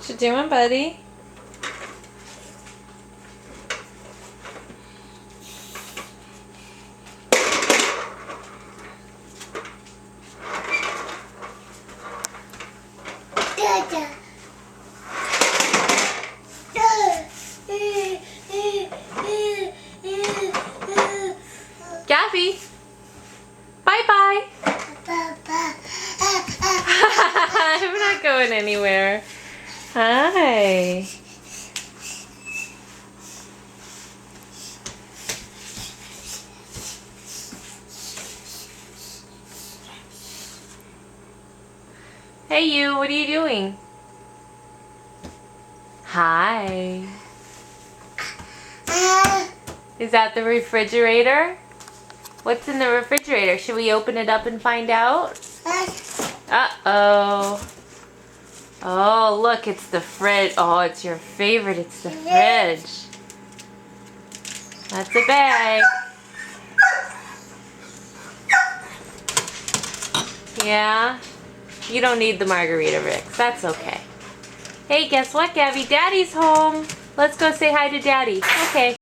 What you doing, buddy? Gabby, bye-bye. I'm not going anywhere. Hi. Hey you, what are you doing? Hi. Is that the refrigerator? What's in the refrigerator? Should we open it up and find out? Uh-oh. Oh, look, it's the fridge. Oh, it's your favorite. It's the fridge. That's a bag. Yeah? You don't need the margarita, Ricks. That's okay. Hey, guess what, Gabby? Daddy's home. Let's go say hi to Daddy. Okay.